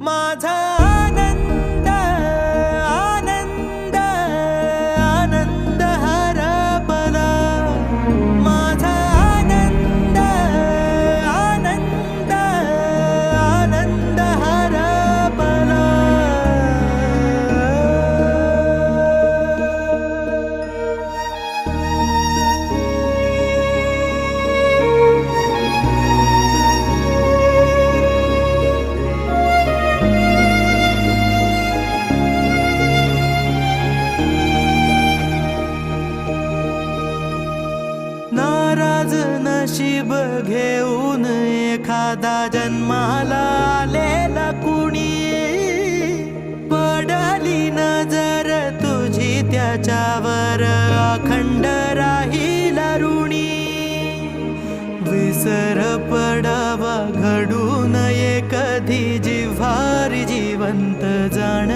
माझा आनंद आनंद आनंद हरपला, माझा आनंद आनंद आनंद हरपला. नाराज नशीब घेऊन एखादा जन्माला आलेला कुणी, पडली नजर तुझी त्याच्यावर अखंड राहील ऋणी. विसर पडावा घडू नये कधी जिव्हारी जिवंत जाण